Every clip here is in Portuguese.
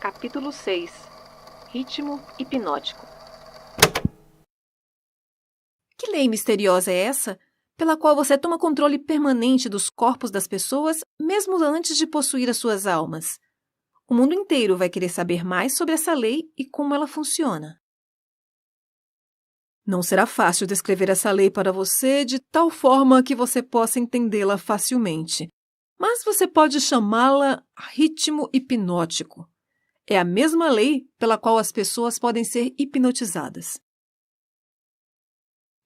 Capítulo 6 Ritmo hipnótico. Que lei misteriosa é essa, pela qual você toma controle permanente dos corpos das pessoas, mesmo antes de possuir as suas almas? O mundo inteiro vai querer saber mais sobre essa lei e como ela funciona. Não será fácil descrever essa lei para você de tal forma que você possa entendê-la facilmente, mas você pode chamá-la ritmo hipnótico. É a mesma lei pela qual as pessoas podem ser hipnotizadas.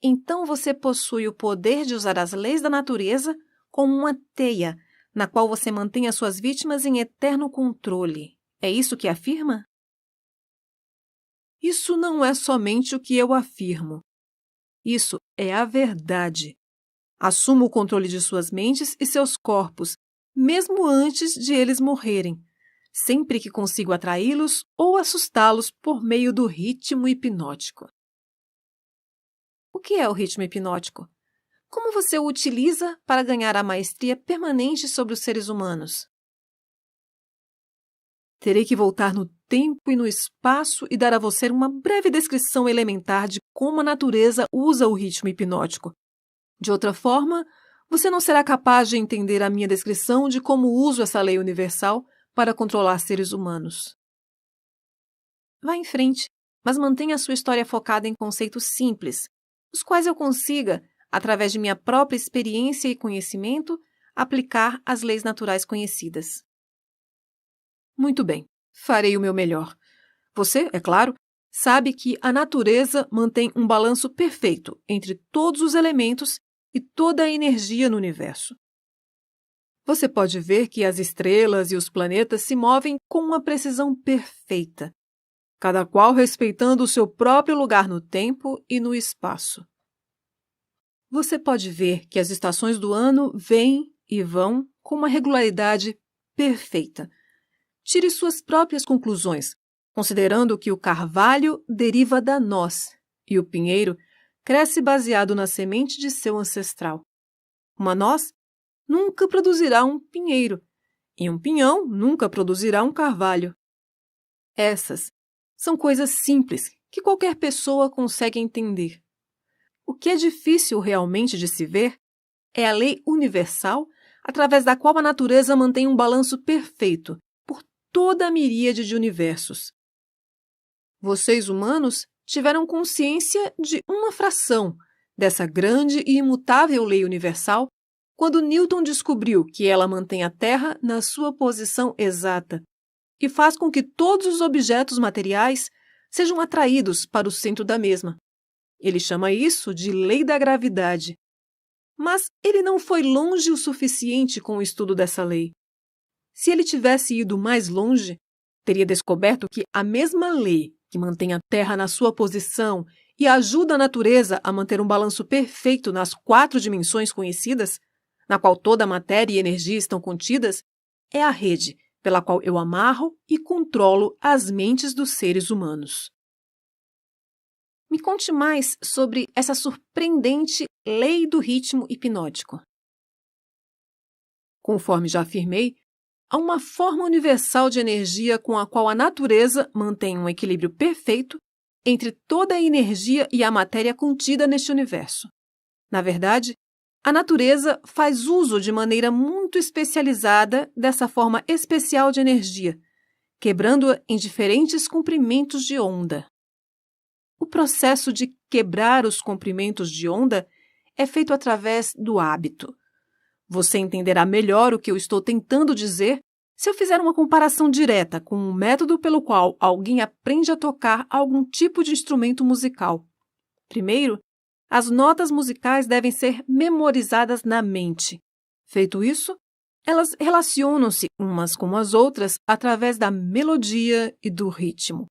Então você possui o poder de usar as leis da natureza como uma teia, na qual você mantém as suas vítimas em eterno controle. É isso que afirma? Isso não é somente o que eu afirmo. Isso é a verdade. Assumo o controle de suas mentes e seus corpos, mesmo antes de eles morrerem, sempre que consigo atraí-los ou assustá-los por meio do ritmo hipnótico. O que é o ritmo hipnótico? Como você o utiliza para ganhar a maestria permanente sobre os seres humanos? Terei que voltar no tempo e no espaço e dar a você uma breve descrição elementar de como a natureza usa o ritmo hipnótico. De outra forma, você não será capaz de entender a minha descrição de como uso essa lei universal para controlar seres humanos. Vá em frente, mas mantenha a sua história focada em conceitos simples, os quais eu consiga, através de minha própria experiência e conhecimento, aplicar às leis naturais conhecidas. Muito bem, farei o meu melhor. Você, é claro, sabe que a natureza mantém um balanço perfeito entre todos os elementos e toda a energia no universo. Você pode ver que as estrelas e os planetas se movem com uma precisão perfeita, cada qual respeitando o seu próprio lugar no tempo e no espaço. Você pode ver que as estações do ano vêm e vão com uma regularidade perfeita. Tire suas próprias conclusões, considerando que o carvalho deriva da noz e o pinheiro cresce baseado na semente de seu ancestral. Uma noz nunca produzirá um pinheiro, e um pinhão nunca produzirá um carvalho. Essas são coisas simples que qualquer pessoa consegue entender. O que é difícil realmente de se ver é a lei universal através da qual a natureza mantém um balanço perfeito por toda a miríade de universos. Vocês, humanos, tiveram consciência de uma fração dessa grande e imutável lei universal quando Newton descobriu que ela mantém a Terra na sua posição exata e faz com que todos os objetos materiais sejam atraídos para o centro da mesma. Ele chama isso de lei da gravidade. Mas ele não foi longe o suficiente com o estudo dessa lei. Se ele tivesse ido mais longe, teria descoberto que a mesma lei que mantém a Terra na sua posição e ajuda a natureza a manter um balanço perfeito nas 4 dimensões conhecidas, na qual toda a matéria e energia estão contidas, é a rede pela qual eu amarro e controlo as mentes dos seres humanos. Me conte mais sobre essa surpreendente lei do ritmo hipnótico. Conforme já afirmei, há uma forma universal de energia com a qual a natureza mantém um equilíbrio perfeito entre toda a energia e a matéria contida neste universo. Na verdade, a natureza faz uso de maneira muito especializada dessa forma especial de energia, quebrando-a em diferentes comprimentos de onda. O processo de quebrar os comprimentos de onda é feito através do hábito. Você entenderá melhor o que eu estou tentando dizer se eu fizer uma comparação direta com o método pelo qual alguém aprende a tocar algum tipo de instrumento musical. Primeiro, as notas musicais devem ser memorizadas na mente. Feito isso, elas relacionam-se umas com as outras através da melodia e do ritmo.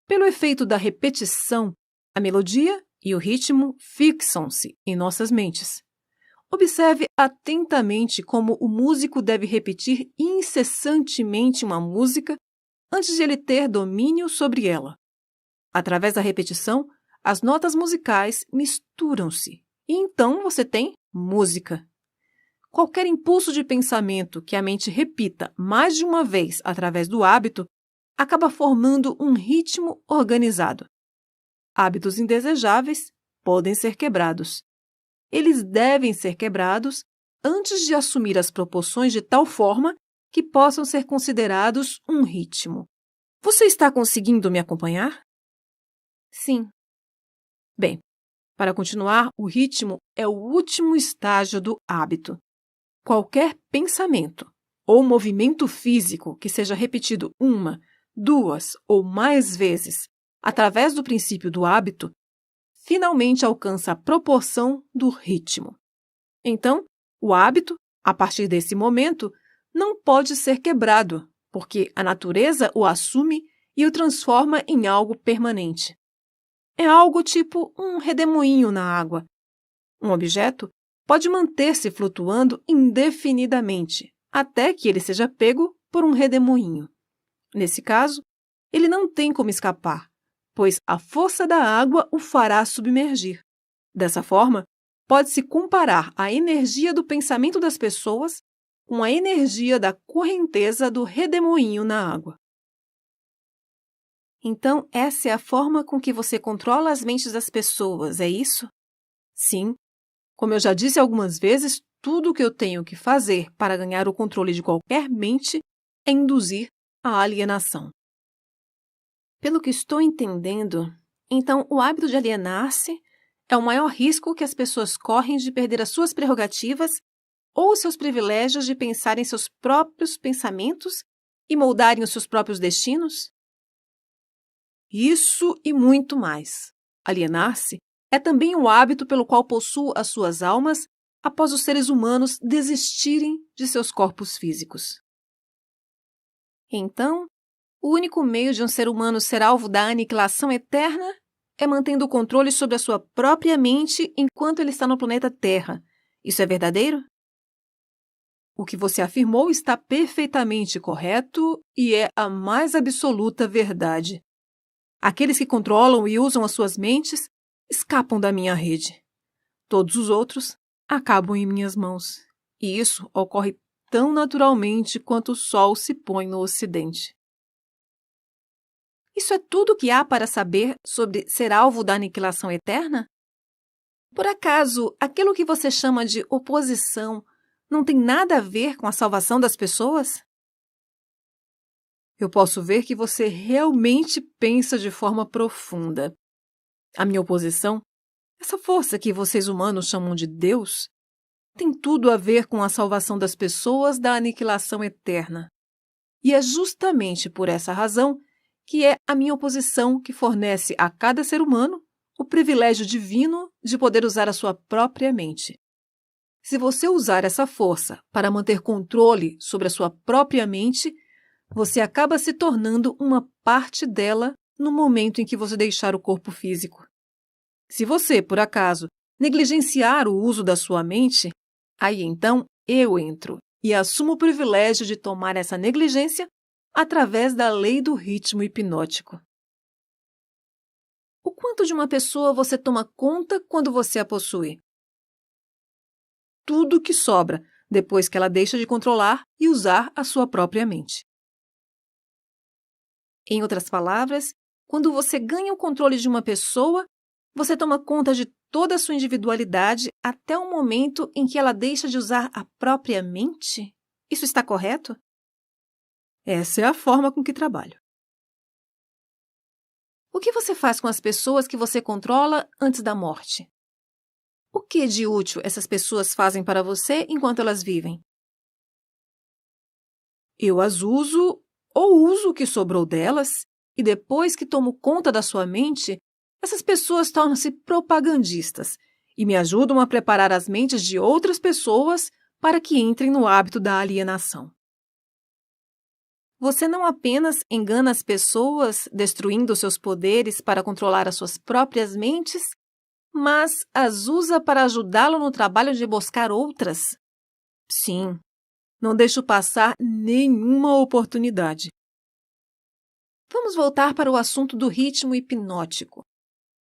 Pelo efeito da repetição, a melodia e o ritmo fixam-se em nossas mentes. Observe atentamente como o músico deve repetir incessantemente uma música antes de ele ter domínio sobre ela. Através da repetição, as notas musicais misturam-se e então você tem música. Qualquer impulso de pensamento que a mente repita mais de uma vez através do hábito acaba formando um ritmo organizado. Hábitos indesejáveis podem ser quebrados. Eles devem ser quebrados antes de assumir as proporções de tal forma que possam ser considerados um ritmo. Você está conseguindo me acompanhar? Sim. Bem, para continuar, o ritmo é o último estágio do hábito. Qualquer pensamento ou movimento físico que seja repetido 1, 2 ou mais vezes através do princípio do hábito, finalmente alcança a proporção do ritmo. Então, o hábito, a partir desse momento, não pode ser quebrado, porque a natureza o assume e o transforma em algo permanente. É algo tipo um redemoinho na água. Um objeto pode manter-se flutuando indefinidamente, até que ele seja pego por um redemoinho. Nesse caso, ele não tem como escapar, pois a força da água o fará submergir. Dessa forma, pode-se comparar a energia do pensamento das pessoas com a energia da correnteza do redemoinho na água. Então, essa é a forma com que você controla as mentes das pessoas, é isso? Sim. Como eu já disse algumas vezes, tudo o que eu tenho que fazer para ganhar o controle de qualquer mente é induzir a alienação. Pelo que estou entendendo, então o hábito de alienar-se é o maior risco que as pessoas correm de perder as suas prerrogativas ou os seus privilégios de pensar em seus próprios pensamentos e moldarem os seus próprios destinos? Isso e muito mais. Alienar-se é também o hábito pelo qual possuo as suas almas após os seres humanos desistirem de seus corpos físicos. Então, o único meio de um ser humano ser alvo da aniquilação eterna é mantendo o controle sobre a sua própria mente enquanto ele está no planeta Terra. Isso é verdadeiro? O que você afirmou está perfeitamente correto e é a mais absoluta verdade. Aqueles que controlam e usam as suas mentes escapam da minha rede. Todos os outros acabam em minhas mãos. E isso ocorre tão naturalmente quanto o sol se põe no ocidente. Isso é tudo o que há para saber sobre ser alvo da aniquilação eterna? Por acaso, aquilo que você chama de oposição não tem nada a ver com a salvação das pessoas? Eu posso ver que você realmente pensa de forma profunda. A minha oposição, essa força que vocês humanos chamam de Deus, tem tudo a ver com a salvação das pessoas da aniquilação eterna. E é justamente por essa razão que é a minha oposição que fornece a cada ser humano o privilégio divino de poder usar a sua própria mente. Se você usar essa força para manter controle sobre a sua própria mente, você acaba se tornando uma parte dela no momento em que você deixar o corpo físico. Se você, por acaso, negligenciar o uso da sua mente, aí então eu entro e assumo o privilégio de tomar essa negligência através da lei do ritmo hipnótico. O quanto de uma pessoa você toma conta quando você a possui? Tudo que sobra depois que ela deixa de controlar e usar a sua própria mente. Em outras palavras, quando você ganha o controle de uma pessoa, você toma conta de toda a sua individualidade até o momento em que ela deixa de usar a própria mente? Isso está correto? Essa é a forma com que trabalho. O que você faz com as pessoas que você controla antes da morte? O que de útil essas pessoas fazem para você enquanto elas vivem? Eu as uso ou uso o que sobrou delas, e depois que tomo conta da sua mente, essas pessoas tornam-se propagandistas e me ajudam a preparar as mentes de outras pessoas para que entrem no hábito da alienação. Você não apenas engana as pessoas destruindo seus poderes para controlar as suas próprias mentes, mas as usa para ajudá-lo no trabalho de buscar outras? Sim, não deixo passar nenhuma oportunidade. Vamos voltar para o assunto do ritmo hipnótico.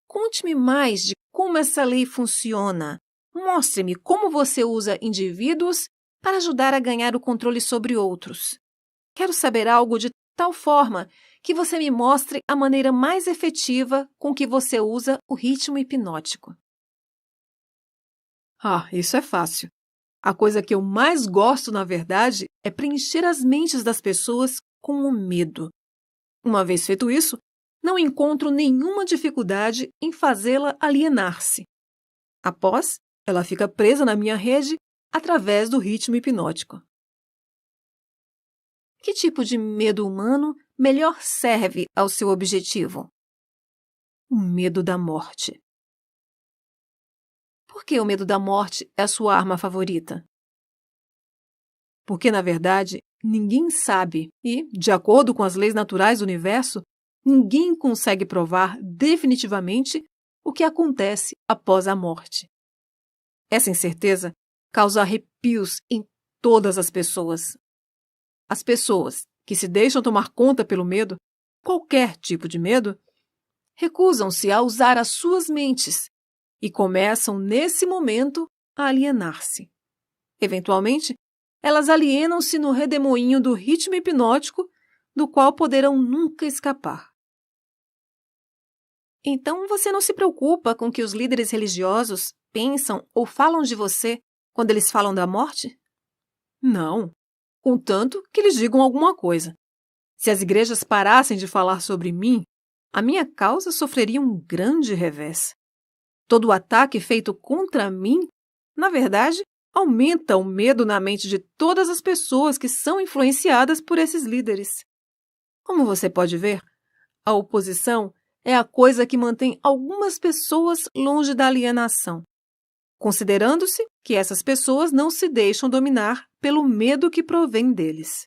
Conte-me mais de como essa lei funciona. Mostre-me como você usa indivíduos para ajudar a ganhar o controle sobre outros. Quero saber algo de tal forma que você me mostre a maneira mais efetiva com que você usa o ritmo hipnótico. Ah, isso é fácil. A coisa que eu mais gosto, na verdade, é preencher as mentes das pessoas com o medo. Uma vez feito isso, não encontro nenhuma dificuldade em fazê-la alienar-se. Após, ela fica presa na minha rede através do ritmo hipnótico. Que tipo de medo humano melhor serve ao seu objetivo? O medo da morte. Por que o medo da morte é a sua arma favorita? Porque, na verdade, ninguém sabe e, de acordo com as leis naturais do universo, ninguém consegue provar definitivamente o que acontece após a morte. Essa incerteza causa arrepios em todas as pessoas. As pessoas que se deixam tomar conta pelo medo, qualquer tipo de medo, recusam-se a usar as suas mentes e começam, nesse momento, a alienar-se. Eventualmente, elas alienam-se no redemoinho do ritmo hipnótico, do qual poderão nunca escapar. Então, você não se preocupa com o que os líderes religiosos pensam ou falam de você quando eles falam da morte? Não, contanto que eles digam alguma coisa. Se as igrejas parassem de falar sobre mim, a minha causa sofreria um grande revés. Todo o ataque feito contra mim, na verdade, aumenta o medo na mente de todas as pessoas que são influenciadas por esses líderes. Como você pode ver, a oposição é a coisa que mantém algumas pessoas longe da alienação, considerando-se que essas pessoas não se deixam dominar pelo medo que provém deles.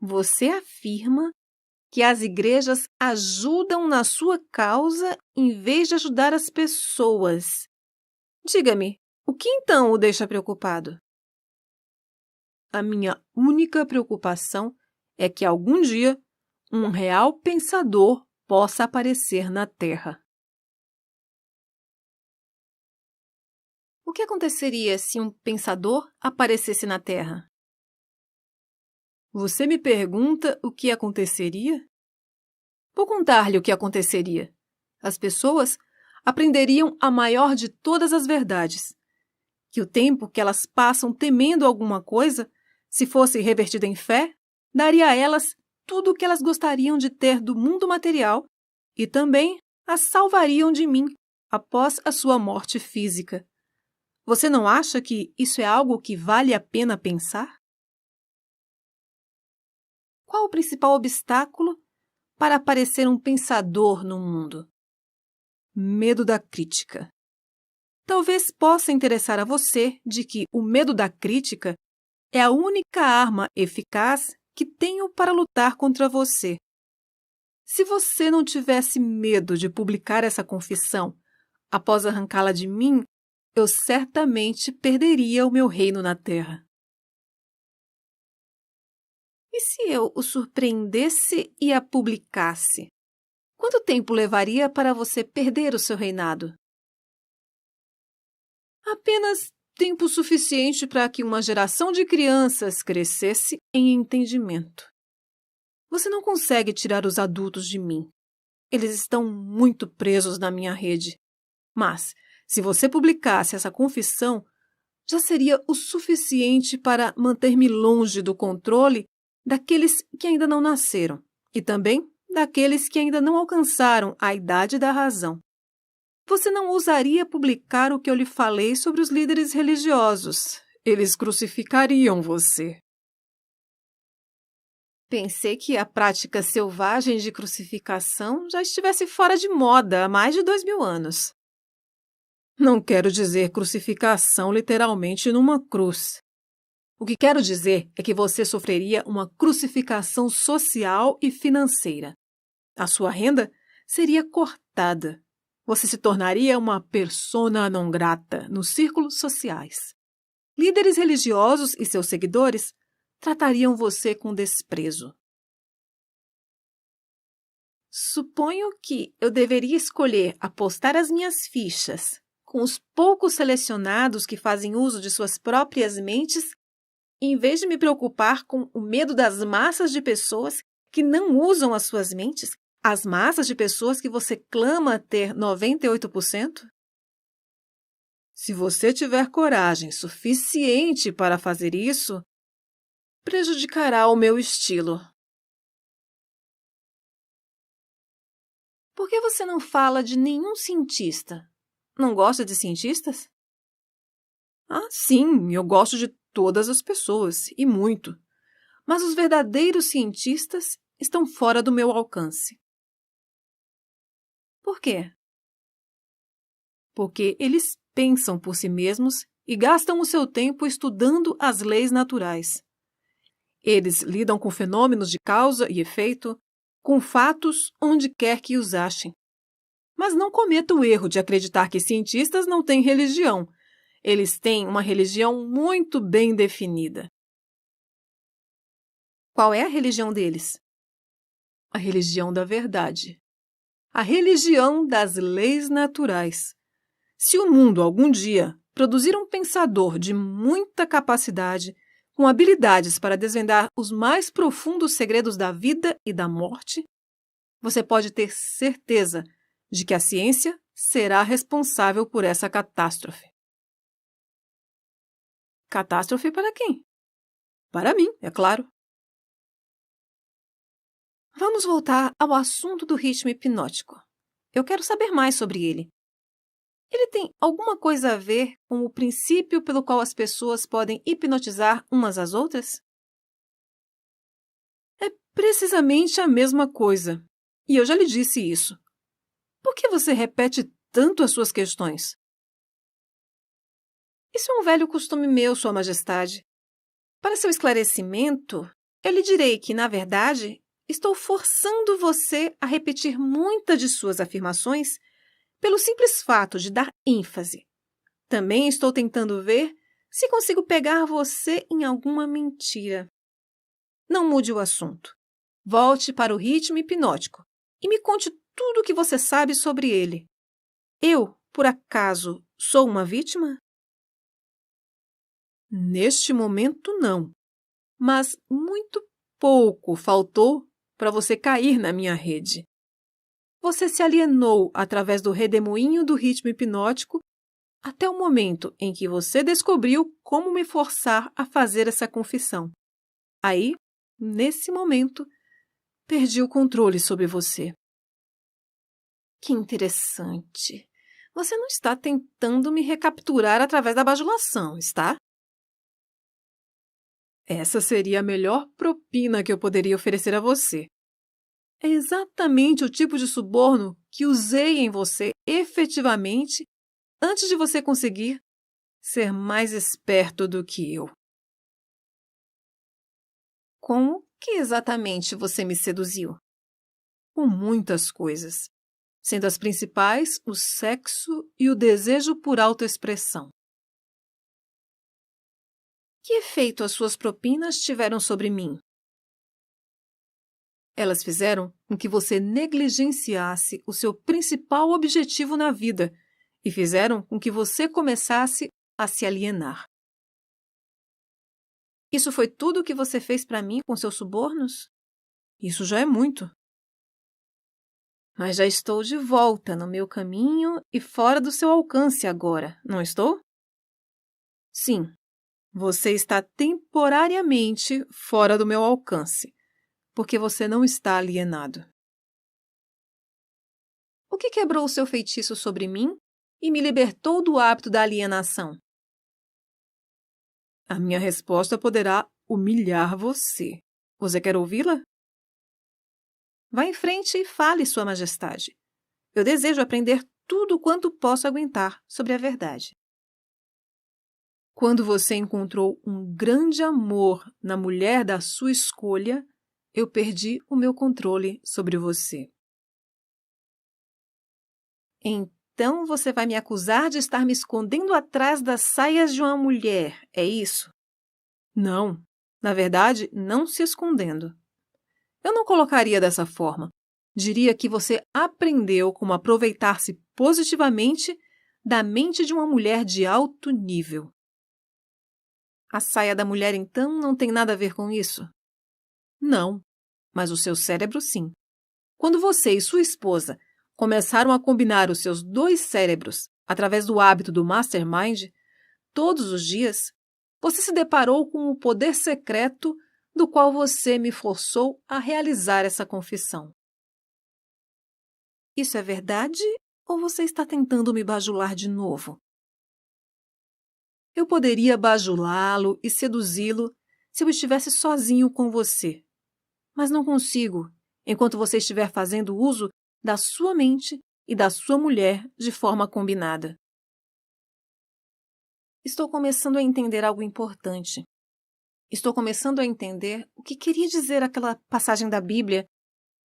Você afirma que as igrejas ajudam na sua causa em vez de ajudar as pessoas. Diga-me, o que então o deixa preocupado? A minha única preocupação é que algum dia um real pensador possa aparecer na Terra. O que aconteceria se um pensador aparecesse na Terra? Você me pergunta o que aconteceria? Vou contar-lhe o que aconteceria. As pessoas aprenderiam a maior de todas as verdades, que o tempo que elas passam temendo alguma coisa, se fosse revertido em fé, daria a elas tudo o que elas gostariam de ter do mundo material e também as salvariam de mim após a sua morte física. Você não acha que isso é algo que vale a pena pensar? Qual o principal obstáculo para aparecer um pensador no mundo? Medo da crítica. Talvez possa interessar a você de que o medo da crítica é a única arma eficaz que tenho para lutar contra você. Se você não tivesse medo de publicar essa confissão após arrancá-la de mim, eu certamente perderia o meu reino na terra. E se eu o surpreendesse e a publicasse? Quanto tempo levaria para você perder o seu reinado? Apenas tempo suficiente para que uma geração de crianças crescesse em entendimento. Você não consegue tirar os adultos de mim. Eles estão muito presos na minha rede. Mas, se você publicasse essa confissão, já seria o suficiente para manter-me longe do controle daqueles que ainda não nasceram e também daqueles que ainda não alcançaram a idade da razão. Você não ousaria publicar o que eu lhe falei sobre os líderes religiosos. Eles crucificariam você. Pensei que a prática selvagem de crucificação já estivesse fora de moda há mais de 2000 anos. Não quero dizer crucificação literalmente numa cruz. O que quero dizer é que você sofreria uma crucificação social e financeira. A sua renda seria cortada. Você se tornaria uma persona non grata nos círculos sociais. Líderes religiosos e seus seguidores tratariam você com desprezo. Suponho que eu deveria escolher apostar as minhas fichas com os poucos selecionados que fazem uso de suas próprias mentes Em vez de me preocupar com o medo das massas de pessoas que não usam as suas mentes, as massas de pessoas que você clama ter 98%? Se você tiver coragem suficiente para fazer isso, prejudicará o meu estilo. Por que você não fala de nenhum cientista? Não gosta de cientistas? Ah, sim, eu gosto de todas as pessoas, e muito. Mas os verdadeiros cientistas estão fora do meu alcance. Por quê? Porque eles pensam por si mesmos e gastam o seu tempo estudando as leis naturais. Eles lidam com fenômenos de causa e efeito, com fatos onde quer que os achem. Mas não cometa o erro de acreditar que cientistas não têm religião. Eles têm uma religião muito bem definida. Qual é a religião deles? A religião da verdade. A religião das leis naturais. Se o mundo algum dia produzir um pensador de muita capacidade, com habilidades para desvendar os mais profundos segredos da vida e da morte, você pode ter certeza de que a ciência será responsável por essa catástrofe. Catástrofe para quem? Para mim, é claro. Vamos voltar ao assunto do ritmo hipnótico. Eu quero saber mais sobre ele. Ele tem alguma coisa a ver com o princípio pelo qual as pessoas podem hipnotizar umas às outras? É precisamente a mesma coisa. E eu já lhe disse isso. Por que você repete tanto as suas questões? Isso é um velho costume meu, Sua Majestade. Para seu esclarecimento, eu lhe direi que, na verdade, estou forçando você a repetir muitas de suas afirmações pelo simples fato de dar ênfase. Também estou tentando ver se consigo pegar você em alguma mentira. Não mude o assunto. Volte para o ritmo hipnótico e me conte tudo o que você sabe sobre ele. Eu, por acaso, sou uma vítima? Neste momento, não. Mas muito pouco faltou para você cair na minha rede. Você se alienou através do redemoinho do ritmo hipnótico até o momento em que você descobriu como me forçar a fazer essa confissão. Aí, nesse momento, perdi o controle sobre você. Que interessante. Você não está tentando me recapturar através da bajulação, está? Essa seria a melhor propina que eu poderia oferecer a você. É exatamente o tipo de suborno que usei em você efetivamente antes de você conseguir ser mais esperto do que eu. Como que exatamente você me seduziu? Com muitas coisas, sendo as principais o sexo e o desejo por autoexpressão. Que efeito as suas propinas tiveram sobre mim? Elas fizeram com que você negligenciasse o seu principal objetivo na vida e fizeram com que você começasse a se alienar. Isso foi tudo o que você fez para mim com seus subornos? Isso já é muito. Mas já estou de volta no meu caminho e fora do seu alcance agora, não estou? Sim, você está temporariamente fora do meu alcance, porque você não está alienado. O que quebrou o seu feitiço sobre mim e me libertou do hábito da alienação? A minha resposta poderá humilhar você. Você quer ouvi-la? Vá em frente e fale, Sua Majestade. Eu desejo aprender tudo quanto posso aguentar sobre a verdade. Quando você encontrou um grande amor na mulher da sua escolha, eu perdi o meu controle sobre você. Então você vai me acusar de estar me escondendo atrás das saias de uma mulher, é isso? Não, na verdade, não se escondendo. Eu não colocaria dessa forma. Diria que você aprendeu como aproveitar-se positivamente da mente de uma mulher de alto nível. A saia da mulher, então, não tem nada a ver com isso? Não, mas o seu cérebro sim. Quando você e sua esposa começaram a combinar os seus dois cérebros através do hábito do Mastermind, todos os dias, você se deparou com o poder secreto do qual você me forçou a realizar essa confissão. Isso é verdade ou você está tentando me bajular de novo? Eu poderia bajulá-lo e seduzi-lo se eu estivesse sozinho com você, mas não consigo enquanto você estiver fazendo uso da sua mente e da sua mulher de forma combinada. Estou começando a entender algo importante. Estou começando a entender o que queria dizer aquela passagem da Bíblia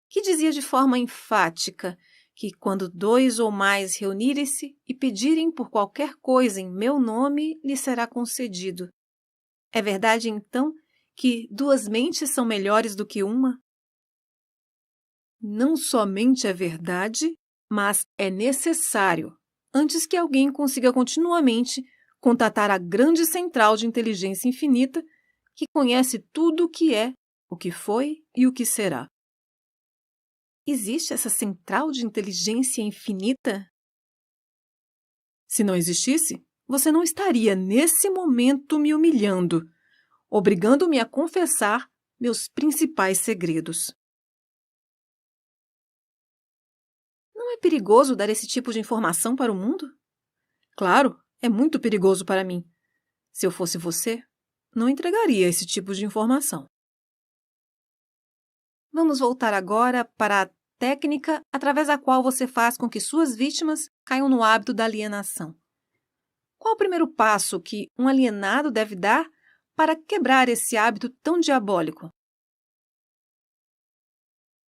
que dizia de forma enfática que quando 2 ou mais reunirem-se e pedirem por qualquer coisa em meu nome, lhe será concedido. É verdade, então, que 2 mentes são melhores do que uma? Não somente é verdade, mas é necessário, antes que alguém consiga continuamente contatar a grande central de inteligência infinita que conhece tudo o que é, o que foi e o que será. Existe essa central de inteligência infinita? Se não existisse, você não estaria nesse momento me humilhando, obrigando-me a confessar meus principais segredos. Não é perigoso dar esse tipo de informação para o mundo? Claro, é muito perigoso para mim. Se eu fosse você, não entregaria esse tipo de informação. Vamos voltar agora para a técnica através da qual você faz com que suas vítimas caiam no hábito da alienação. Qual o primeiro passo que um alienado deve dar para quebrar esse hábito tão diabólico?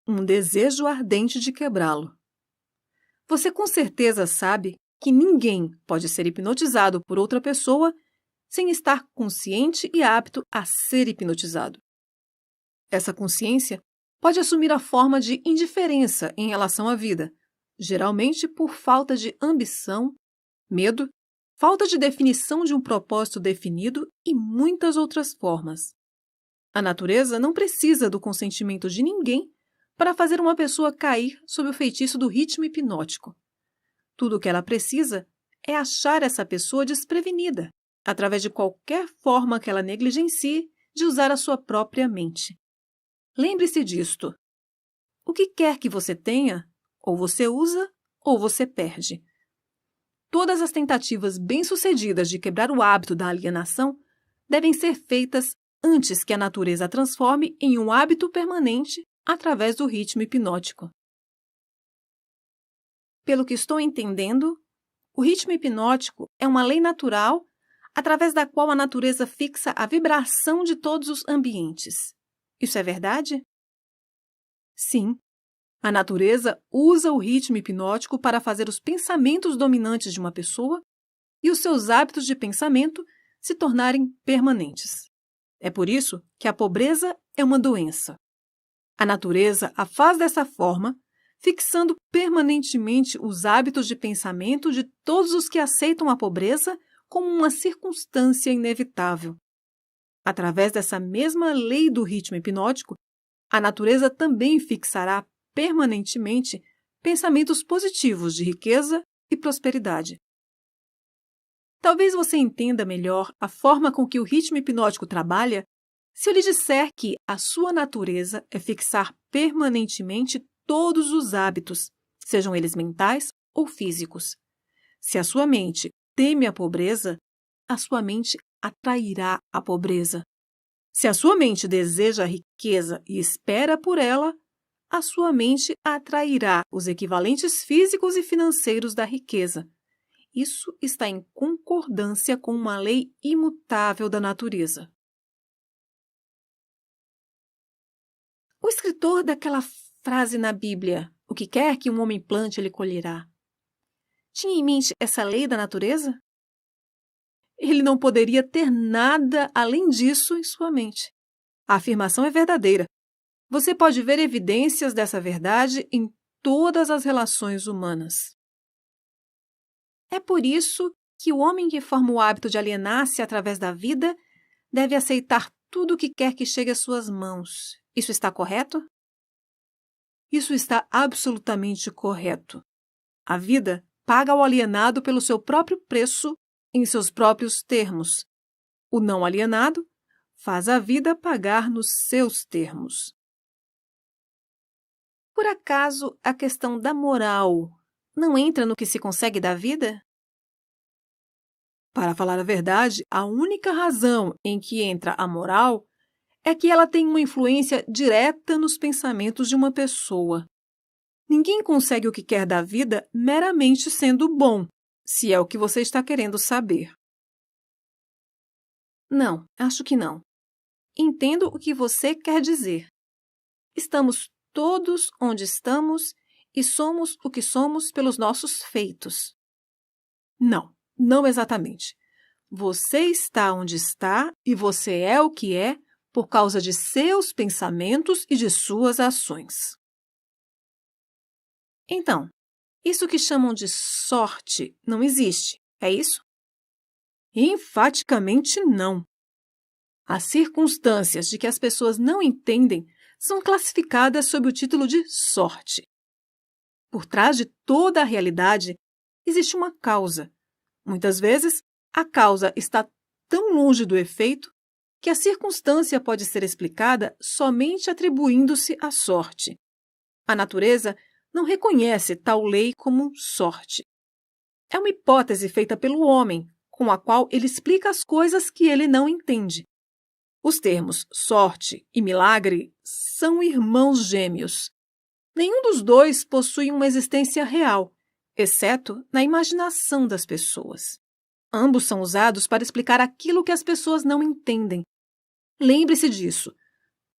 Um desejo ardente de quebrá-lo. Você com certeza sabe que ninguém pode ser hipnotizado por outra pessoa sem estar consciente e apto a ser hipnotizado. Essa consciência pode assumir a forma de indiferença em relação à vida, geralmente por falta de ambição, medo, falta de definição de um propósito definido e muitas outras formas. A natureza não precisa do consentimento de ninguém para fazer uma pessoa cair sob o feitiço do ritmo hipnótico. Tudo o que ela precisa é achar essa pessoa desprevenida, através de qualquer forma que ela negligencie de usar a sua própria mente. Lembre-se disto. O que quer que você tenha, ou você usa, ou você perde. Todas as tentativas bem-sucedidas de quebrar o hábito da alienação devem ser feitas antes que a natureza a transforme em um hábito permanente através do ritmo hipnótico. Pelo que estou entendendo, o ritmo hipnótico é uma lei natural através da qual a natureza fixa a vibração de todos os ambientes. Isso é verdade? Sim. A natureza usa o ritmo hipnótico para fazer os pensamentos dominantes de uma pessoa e os seus hábitos de pensamento se tornarem permanentes. É por isso que a pobreza é uma doença. A natureza a faz dessa forma, fixando permanentemente os hábitos de pensamento de todos os que aceitam a pobreza como uma circunstância inevitável. Através dessa mesma lei do ritmo hipnótico, a natureza também fixará permanentemente pensamentos positivos de riqueza e prosperidade. Talvez você entenda melhor a forma com que o ritmo hipnótico trabalha se eu lhe disser que a sua natureza é fixar permanentemente todos os hábitos, sejam eles mentais ou físicos. Se a sua mente teme a pobreza, a sua mente atrairá a pobreza. Se a sua mente deseja a riqueza e espera por ela, a sua mente atrairá os equivalentes físicos e financeiros da riqueza. Isso está em concordância com uma lei imutável da natureza. O escritor daquela frase na Bíblia, o que quer que um homem plante, ele colherá, tinha em mente essa lei da natureza? Ele não poderia ter nada além disso em sua mente. A afirmação é verdadeira. Você pode ver evidências dessa verdade em todas as relações humanas. É por isso que o homem que forma o hábito de alienar-se através da vida deve aceitar tudo o que quer que chegue às suas mãos. Isso está correto? Isso está absolutamente correto. A vida paga ao alienado pelo seu próprio preço, em seus próprios termos. O não alienado faz a vida pagar nos seus termos. Por acaso, a questão da moral não entra no que se consegue da vida? Para falar a verdade, a única razão em que entra a moral é que ela tem uma influência direta nos pensamentos de uma pessoa. Ninguém consegue o que quer da vida meramente sendo bom, se é o que você está querendo saber. Não, acho que não. Entendo o que você quer dizer. Estamos todos onde estamos e somos o que somos pelos nossos feitos. Não, não exatamente. Você está onde está e você é o que é por causa de seus pensamentos e de suas ações. Então, isso que chamam de sorte não existe, é isso? Enfaticamente não. As circunstâncias de que as pessoas não entendem são classificadas sob o título de sorte. Por trás de toda a realidade existe uma causa. Muitas vezes, a causa está tão longe do efeito que a circunstância pode ser explicada somente atribuindo-se à sorte. A natureza não reconhece tal lei como sorte. É uma hipótese feita pelo homem, com a qual ele explica as coisas que ele não entende. Os termos sorte e milagre são irmãos gêmeos. Nenhum dos dois possui uma existência real, exceto na imaginação das pessoas. Ambos são usados para explicar aquilo que as pessoas não entendem. Lembre-se disso.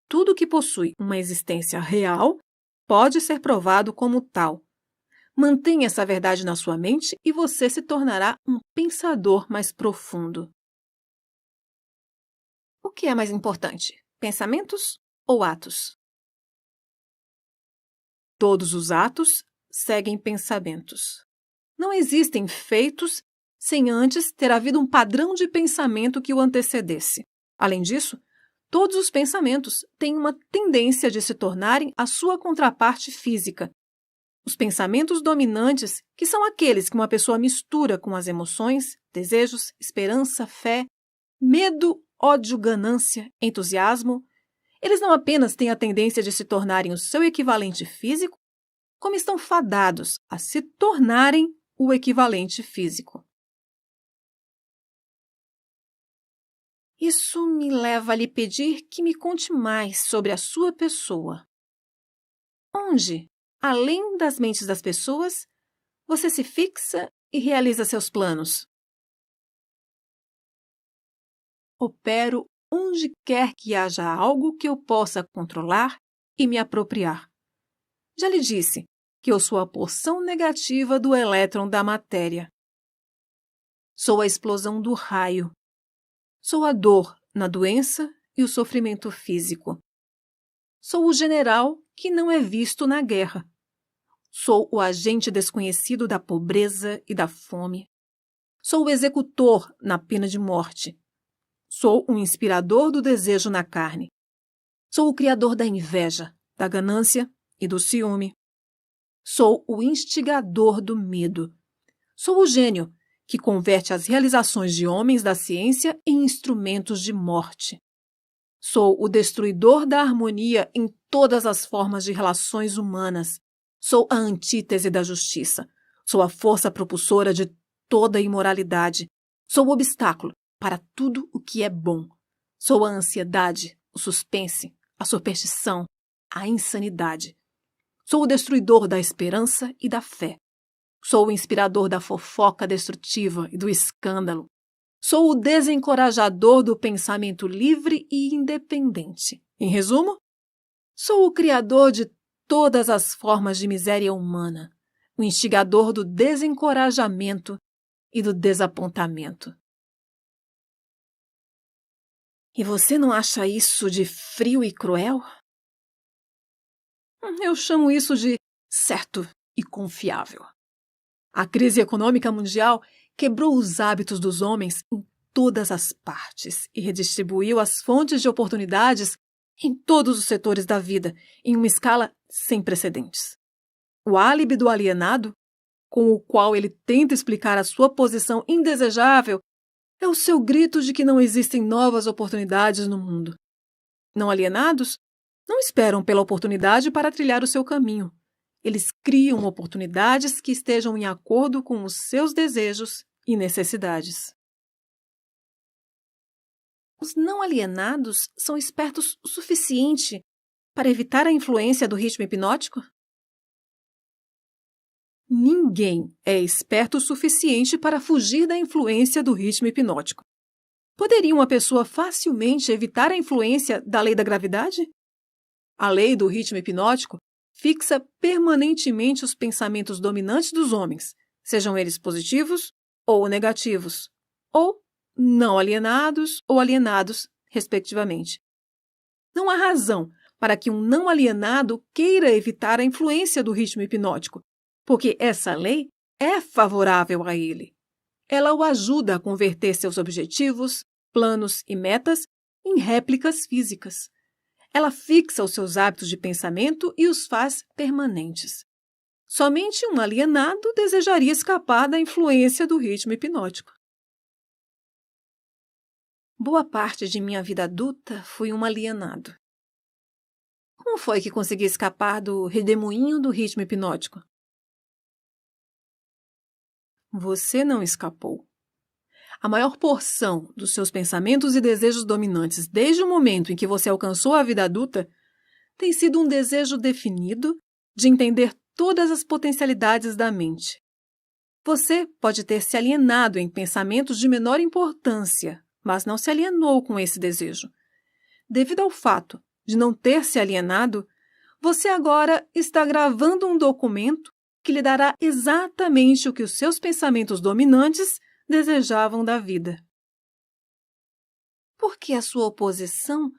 Tudo que possui uma existência real pode ser provado como tal. Mantenha essa verdade na sua mente e você se tornará um pensador mais profundo. O que é mais importante, pensamentos ou atos? Todos os atos seguem pensamentos. Não existem feitos sem antes ter havido um padrão de pensamento que o antecedesse. Além disso, todos os pensamentos têm uma tendência de se tornarem a sua contraparte física. Os pensamentos dominantes, que são aqueles que uma pessoa mistura com as emoções, desejos, esperança, fé, medo, ódio, ganância, entusiasmo, eles não apenas têm a tendência de se tornarem o seu equivalente físico, como estão fadados a se tornarem o equivalente físico. Isso me leva a lhe pedir que me conte mais sobre a sua pessoa. Onde, além das mentes das pessoas, você se fixa e realiza seus planos? Opero onde quer que haja algo que eu possa controlar e me apropriar. Já lhe disse que eu sou a porção negativa do elétron da matéria. Sou a explosão do raio. Sou a dor na doença e o sofrimento físico. Sou o general que não é visto na guerra. Sou o agente desconhecido da pobreza e da fome. Sou o executor na pena de morte. Sou o inspirador do desejo na carne. Sou o criador da inveja, da ganância e do ciúme. Sou o instigador do medo. Sou o gênio que converte as realizações de homens da ciência em instrumentos de morte. Sou o destruidor da harmonia em todas as formas de relações humanas. Sou a antítese da justiça. Sou a força propulsora de toda a imoralidade. Sou o obstáculo para tudo o que é bom. Sou a ansiedade, o suspense, a superstição, a insanidade. Sou o destruidor da esperança e da fé. Sou o inspirador da fofoca destrutiva e do escândalo. Sou o desencorajador do pensamento livre e independente. Em resumo, sou o criador de todas as formas de miséria humana, o instigador do desencorajamento e do desapontamento. E você não acha isso de frio e cruel? Eu chamo isso de certo e confiável. A crise econômica mundial quebrou os hábitos dos homens em todas as partes e redistribuiu as fontes de oportunidades em todos os setores da vida, em uma escala sem precedentes. O álibi do alienado, com o qual ele tenta explicar a sua posição indesejável, é o seu grito de que não existem novas oportunidades no mundo. Não alienados não esperam pela oportunidade para trilhar o seu caminho. Eles criam oportunidades que estejam em acordo com os seus desejos e necessidades. Os não alienados são espertos o suficiente para evitar a influência do ritmo hipnótico? Ninguém é esperto o suficiente para fugir da influência do ritmo hipnótico. Poderia uma pessoa facilmente evitar a influência da lei da gravidade? A lei do ritmo hipnótico fixa permanentemente os pensamentos dominantes dos homens, sejam eles positivos ou negativos, ou não alienados ou alienados, respectivamente. Não há razão para que um não alienado queira evitar a influência do ritmo hipnótico, porque essa lei é favorável a ele. Ela o ajuda a converter seus objetivos, planos e metas em réplicas físicas. Ela fixa os seus hábitos de pensamento e os faz permanentes. Somente um alienado desejaria escapar da influência do ritmo hipnótico. Boa parte de minha vida adulta fui um alienado. Como foi que consegui escapar do redemoinho do ritmo hipnótico? Você não escapou. A maior porção dos seus pensamentos e desejos dominantes desde o momento em que você alcançou a vida adulta tem sido um desejo definido de entender todas as potencialidades da mente. Você pode ter se alienado em pensamentos de menor importância, mas não se alienou com esse desejo. Devido ao fato de não ter se alienado, você agora está gravando um documento que lhe dará exatamente o que os seus pensamentos dominantes desejavam da vida. Por que a sua oposição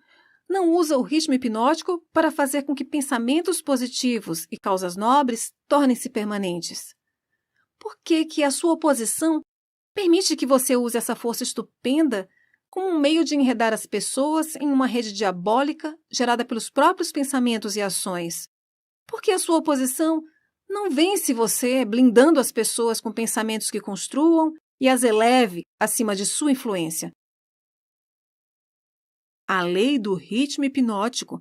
não usa o ritmo hipnótico para fazer com que pensamentos positivos e causas nobres tornem-se permanentes? Por que a sua oposição permite que você use essa força estupenda como um meio de enredar as pessoas em uma rede diabólica gerada pelos próprios pensamentos e ações? Por que a sua oposição não vence você blindando as pessoas com pensamentos que construam e as eleve acima de sua influência? A lei do ritmo hipnótico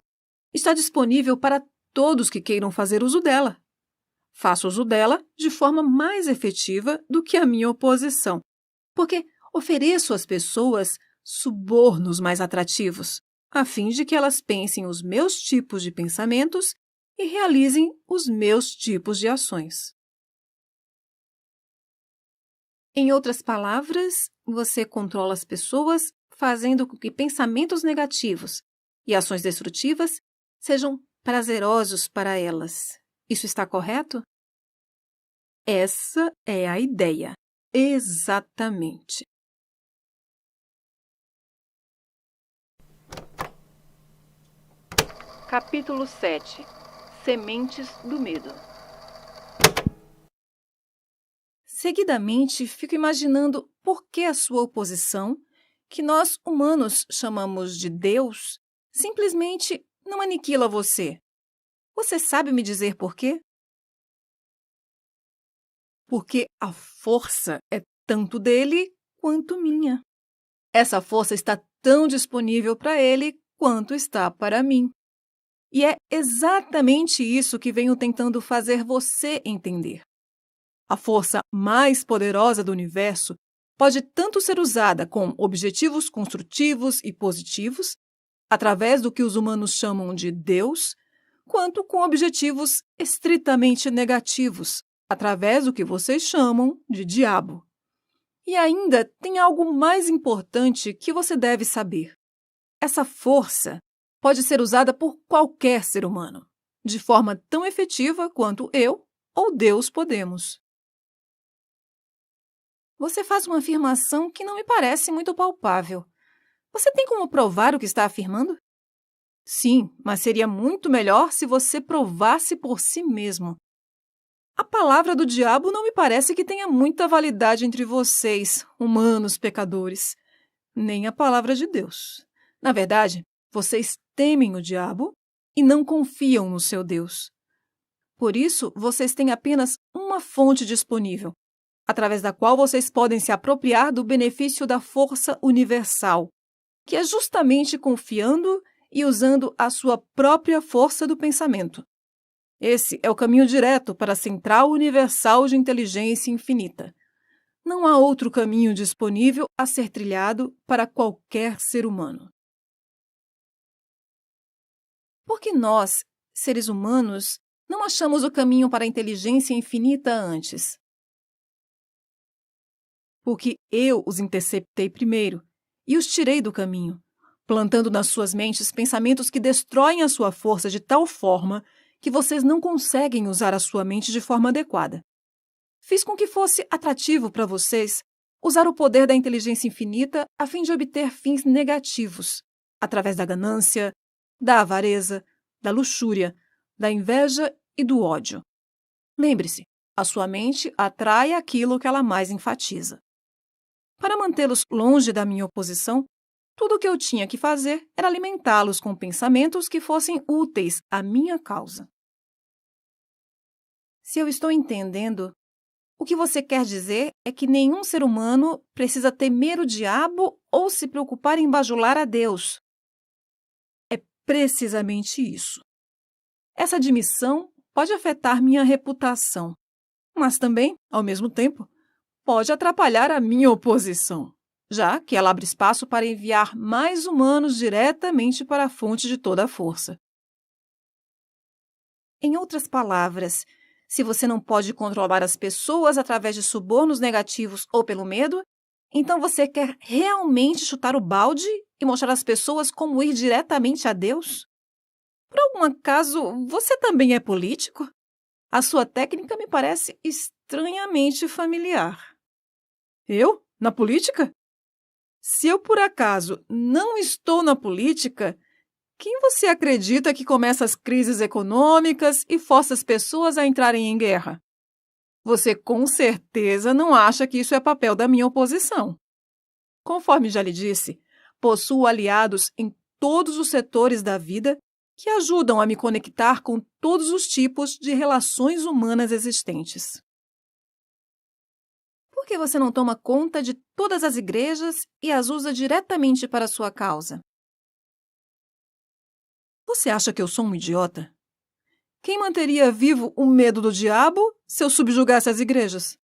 está disponível para todos que queiram fazer uso dela. Faço uso dela de forma mais efetiva do que a minha oposição, porque ofereço às pessoas subornos mais atrativos, a fim de que elas pensem os meus tipos de pensamentos e realizem os meus tipos de ações. Em outras palavras, você controla as pessoas fazendo com que pensamentos negativos e ações destrutivas sejam prazerosos para elas. Isso está correto? Essa é a ideia. Exatamente. Capítulo 7. Sementes do medo. Seguidamente, fico imaginando por que a sua oposição, que nós humanos chamamos de Deus, simplesmente não aniquila você. Você sabe me dizer por quê? Porque a força é tanto dele quanto minha. Essa força está tão disponível para ele quanto está para mim. E é exatamente isso que venho tentando fazer você entender. A força mais poderosa do universo pode tanto ser usada com objetivos construtivos e positivos, através do que os humanos chamam de Deus, quanto com objetivos estritamente negativos, através do que vocês chamam de diabo. E ainda tem algo mais importante que você deve saber. Essa força pode ser usada por qualquer ser humano, de forma tão efetiva quanto eu ou Deus podemos. Você faz uma afirmação que não me parece muito palpável. Você tem como provar o que está afirmando? Sim, mas seria muito melhor se você provasse por si mesmo. A palavra do diabo não me parece que tenha muita validade entre vocês, humanos pecadores. nem a palavra de Deus. Na verdade, vocês temem o diabo e não confiam no seu Deus. Por isso, vocês têm apenas uma fonte disponível, através da qual vocês podem se apropriar do benefício da força universal, que é justamente confiando e usando a sua própria força do pensamento. Esse é o caminho direto para a central universal de inteligência infinita. Não há outro caminho disponível a ser trilhado para qualquer ser humano. Por que nós, seres humanos, não achamos o caminho para a inteligência infinita antes? Porque eu os interceptei primeiro e os tirei do caminho, plantando nas suas mentes pensamentos que destroem a sua força de tal forma que vocês não conseguem usar a sua mente de forma adequada. Fiz com que fosse atrativo para vocês usar o poder da inteligência infinita a fim de obter fins negativos, através da ganância, da avareza, da luxúria, da inveja e do ódio. Lembre-se, a sua mente atrai aquilo que ela mais enfatiza. Para mantê-los longe da minha oposição, tudo o que eu tinha que fazer era alimentá-los com pensamentos que fossem úteis à minha causa. Se eu estou entendendo, o que você quer dizer é que nenhum ser humano precisa temer o diabo ou se preocupar em bajular a Deus. É precisamente isso. Essa admissão pode afetar minha reputação, mas também, ao mesmo tempo, pode atrapalhar a minha oposição, já que ela abre espaço para enviar mais humanos diretamente para a fonte de toda a força. Em outras palavras, se você não pode controlar as pessoas através de subornos negativos ou pelo medo, então você quer realmente chutar o balde e mostrar às pessoas como ir diretamente a Deus? Por algum acaso, você também é político? A sua técnica me parece estranhamente familiar. Eu? Na política? Se eu, por acaso, não estou na política, quem você acredita que começa as crises econômicas e força as pessoas a entrarem em guerra? Você com certeza não acha que isso é papel da minha oposição. Conforme já lhe disse, possuo aliados em todos os setores da vida que ajudam a me conectar com todos os tipos de relações humanas existentes. Por que você não toma conta de todas as igrejas e as usa diretamente para a sua causa? Você acha que eu sou um idiota? Quem manteria vivo o medo do diabo se eu subjugasse as igrejas?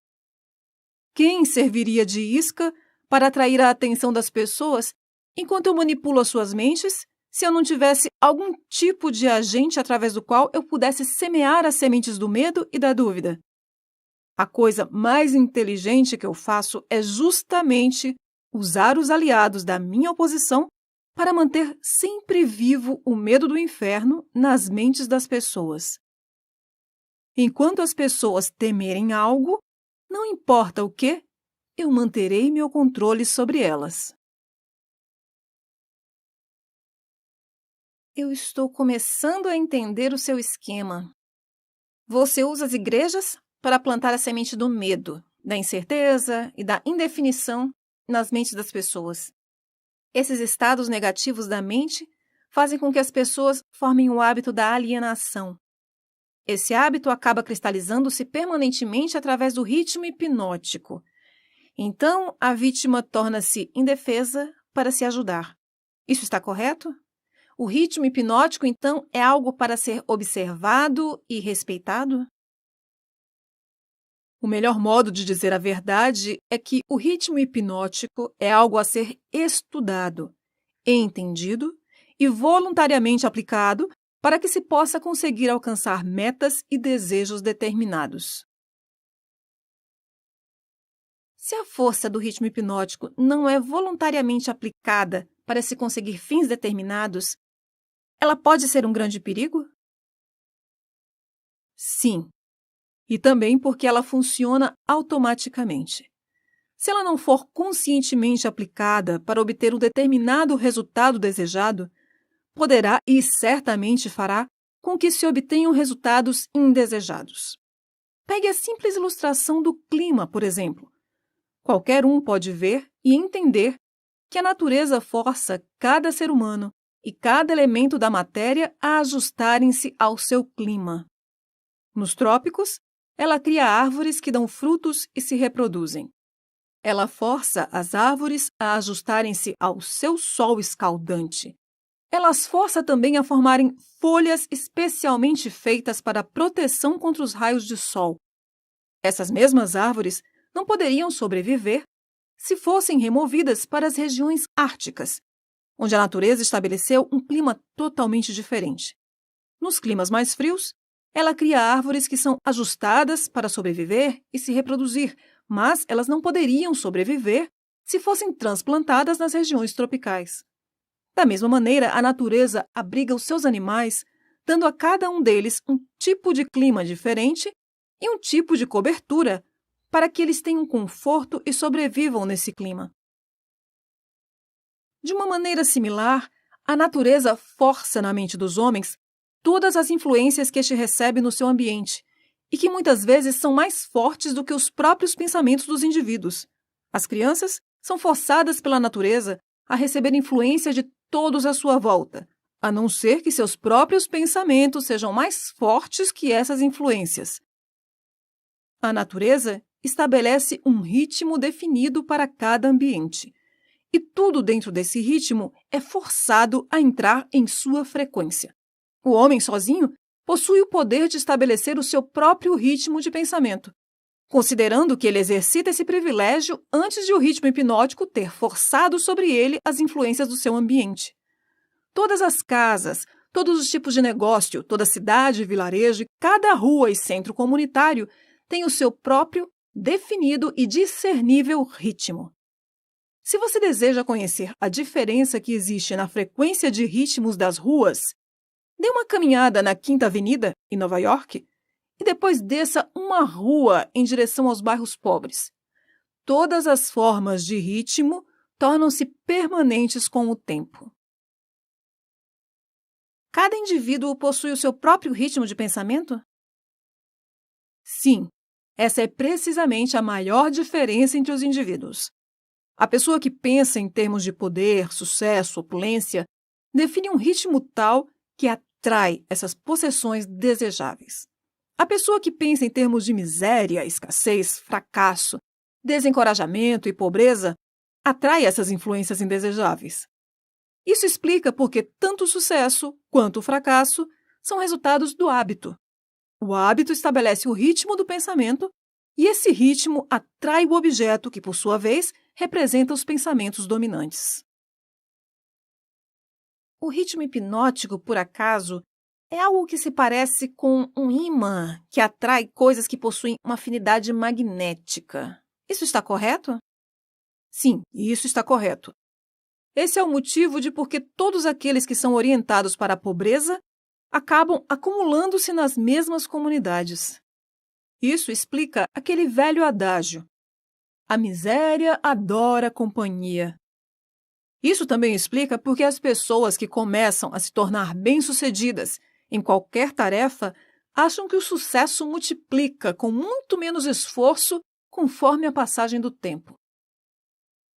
Quem serviria de isca para atrair a atenção das pessoas enquanto eu manipulo as suas mentes se eu não tivesse algum tipo de agente através do qual eu pudesse semear as sementes do medo e da dúvida? A coisa mais inteligente que eu faço é justamente usar os aliados da minha oposição para manter sempre vivo o medo do inferno nas mentes das pessoas. Enquanto as pessoas temerem algo, não importa o que, eu manterei meu controle sobre elas. Eu estou começando a entender o seu esquema. Você usa as igrejas para plantar a semente do medo, da incerteza e da indefinição nas mentes das pessoas. Esses estados negativos da mente fazem com que as pessoas formem o hábito da alienação. Esse hábito acaba cristalizando-se permanentemente através do ritmo hipnótico. Então, a vítima torna-se indefesa para se ajudar. Isso está correto? O ritmo hipnótico, então, é algo para ser observado e respeitado? O melhor modo de dizer a verdade é que o ritmo hipnótico é algo a ser estudado, entendido e voluntariamente aplicado para que se possa conseguir alcançar metas e desejos determinados. Se a força do ritmo hipnótico não é voluntariamente aplicada para se conseguir fins determinados, ela pode ser um grande perigo? Sim. E também porque ela funciona automaticamente. Se ela não for conscientemente aplicada para obter um determinado resultado desejado, poderá e certamente fará com que se obtenham resultados indesejados. Pegue a simples ilustração do clima, por exemplo. Qualquer um pode ver e entender que a natureza força cada ser humano e cada elemento da matéria a ajustarem-se ao seu clima. Nos trópicos, ela cria árvores que dão frutos e se reproduzem. Ela força as árvores a ajustarem-se ao seu sol escaldante. Ela as força também a formarem folhas especialmente feitas para proteção contra os raios de sol. Essas mesmas árvores não poderiam sobreviver se fossem removidas para as regiões árticas, onde a natureza estabeleceu um clima totalmente diferente. Nos climas mais frios, ela cria árvores que são ajustadas para sobreviver e se reproduzir, mas elas não poderiam sobreviver se fossem transplantadas nas regiões tropicais. Da mesma maneira, a natureza abriga os seus animais, dando a cada um deles um tipo de clima diferente e um tipo de cobertura para que eles tenham conforto e sobrevivam nesse clima. De uma maneira similar, a natureza força na mente dos homens todas as influências que este recebe no seu ambiente e que muitas vezes são mais fortes do que os próprios pensamentos dos indivíduos. As crianças são forçadas pela natureza a receber influência de todos à sua volta, a não ser que seus próprios pensamentos sejam mais fortes que essas influências. A natureza estabelece um ritmo definido para cada ambiente, e tudo dentro desse ritmo é forçado a entrar em sua frequência. O homem sozinho possui o poder de estabelecer o seu próprio ritmo de pensamento, considerando que ele exercita esse privilégio antes de o ritmo hipnótico ter forçado sobre ele as influências do seu ambiente. Todas as casas, todos os tipos de negócio, toda cidade, vilarejo e cada rua e centro comunitário têm o seu próprio, definido e discernível ritmo. Se você deseja conhecer a diferença que existe na frequência de ritmos das ruas, dê uma caminhada na Quinta Avenida, em Nova York, e depois desça uma rua em direção aos bairros pobres. Todas as formas de ritmo tornam-se permanentes com o tempo. Cada indivíduo possui o seu próprio ritmo de pensamento? Sim, essa é precisamente a maior diferença entre os indivíduos. A pessoa que pensa em termos de poder, sucesso, opulência, define um ritmo tal que atrai essas possessões desejáveis. A pessoa que pensa em termos de miséria, escassez, fracasso, desencorajamento e pobreza atrai essas influências indesejáveis. Isso explica por que tanto o sucesso quanto o fracasso são resultados do hábito. O hábito estabelece o ritmo do pensamento e esse ritmo atrai o objeto que, por sua vez, representa os pensamentos dominantes. O ritmo hipnótico, por acaso, é algo que se parece com um ímã que atrai coisas que possuem uma afinidade magnética. Isso está correto? Sim, isso está correto. Esse é o motivo de por que todos aqueles que são orientados para a pobreza acabam acumulando-se nas mesmas comunidades. Isso explica aquele velho adágio: a miséria adora companhia. Isso também explica por que as pessoas que começam a se tornar bem-sucedidas em qualquer tarefa acham que o sucesso multiplica com muito menos esforço conforme a passagem do tempo.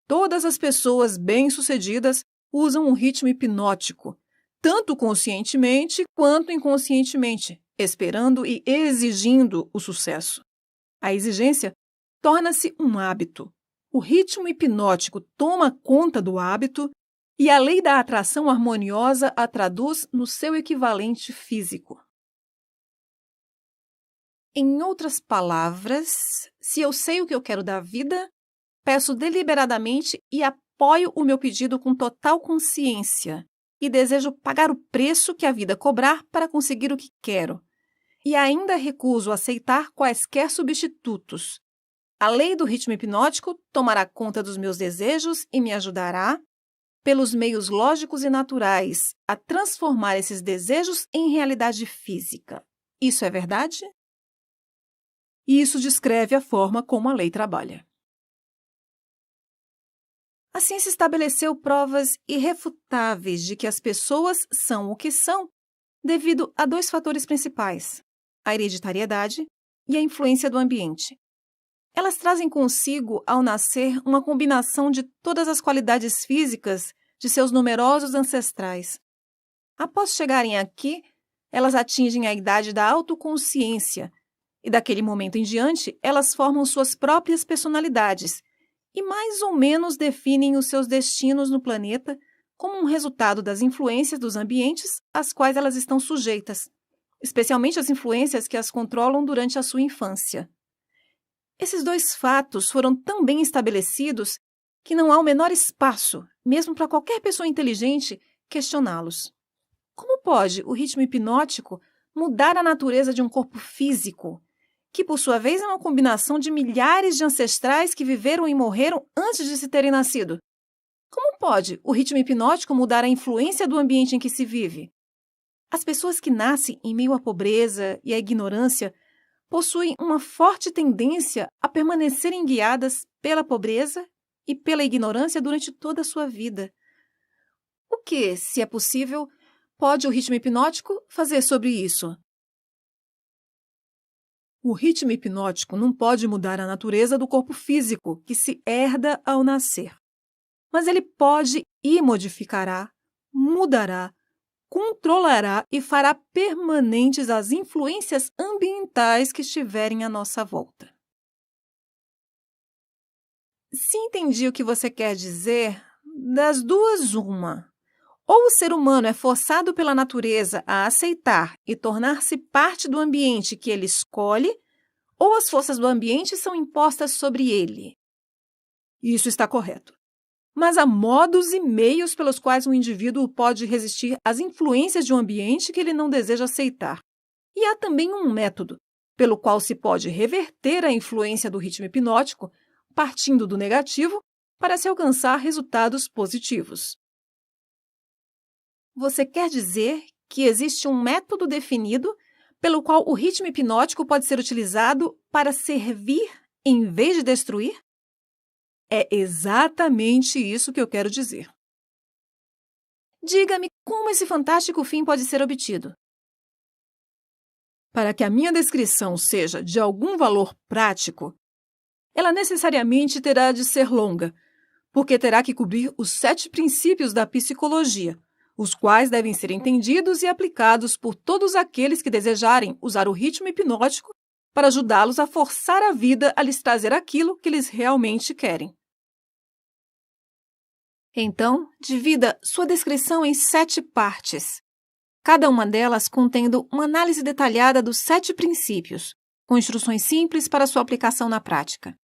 Todas as pessoas bem-sucedidas usam um ritmo hipnótico, tanto conscientemente quanto inconscientemente, esperando e exigindo o sucesso. A exigência torna-se um hábito. O ritmo hipnótico toma conta do hábito e a lei da atração harmoniosa a traduz no seu equivalente físico. Em outras palavras, se eu sei o que eu quero da vida, peço deliberadamente e apoio o meu pedido com total consciência e desejo pagar o preço que a vida cobrar para conseguir o que quero. E ainda recuso aceitar quaisquer substitutos. A lei do ritmo hipnótico tomará conta dos meus desejos e me ajudará, pelos meios lógicos e naturais, a transformar esses desejos em realidade física. Isso é verdade? E isso descreve a forma como a lei trabalha. A ciência estabeleceu provas irrefutáveis de que as pessoas são o que são devido a dois fatores principais: a hereditariedade e a influência do ambiente. Elas trazem consigo, ao nascer, uma combinação de todas as qualidades físicas de seus numerosos ancestrais. Após chegarem aqui, elas atingem a idade da autoconsciência e, daquele momento em diante, elas formam suas próprias personalidades e mais ou menos definem os seus destinos no planeta como um resultado das influências dos ambientes às quais elas estão sujeitas, especialmente as influências que as controlam durante a sua infância. Esses dois fatos foram tão bem estabelecidos que não há o menor espaço, mesmo para qualquer pessoa inteligente, questioná-los. Como pode o ritmo hipnótico mudar a natureza de um corpo físico, que por sua vez é uma combinação de milhares de ancestrais que viveram e morreram antes de se terem nascido? Como pode o ritmo hipnótico mudar a influência do ambiente em que se vive? As pessoas que nascem em meio à pobreza e à ignorância possuem uma forte tendência a permanecerem guiadas pela pobreza e pela ignorância durante toda a sua vida. O que, se é possível, pode o ritmo hipnótico fazer sobre isso? O ritmo hipnótico não pode mudar a natureza do corpo físico, que se herda ao nascer. Mas ele pode e modificará, mudará, controlará e fará permanentes as influências ambientais que estiverem à nossa volta. Se entendi o que você quer dizer, das duas, uma. Ou o ser humano é forçado pela natureza a aceitar e tornar-se parte do ambiente que ele escolhe, ou as forças do ambiente são impostas sobre ele. Isso está correto. Mas há modos e meios pelos quais um indivíduo pode resistir às influências de um ambiente que ele não deseja aceitar. E há também um método pelo qual se pode reverter a influência do ritmo hipnótico, partindo do negativo, para se alcançar resultados positivos. Você quer dizer que existe um método definido pelo qual o ritmo hipnótico pode ser utilizado para servir em vez de destruir? É exatamente isso que eu quero dizer. Diga-me como esse fantástico fim pode ser obtido. Para que a minha descrição seja de algum valor prático, ela necessariamente terá de ser longa, porque terá que cobrir os 7 princípios da psicologia, os quais devem ser entendidos e aplicados por todos aqueles que desejarem usar o ritmo hipnótico para ajudá-los a forçar a vida a lhes trazer aquilo que eles realmente querem. Então, divida sua descrição em 7 partes, cada uma delas contendo uma análise detalhada dos 7 princípios, com instruções simples para sua aplicação na prática.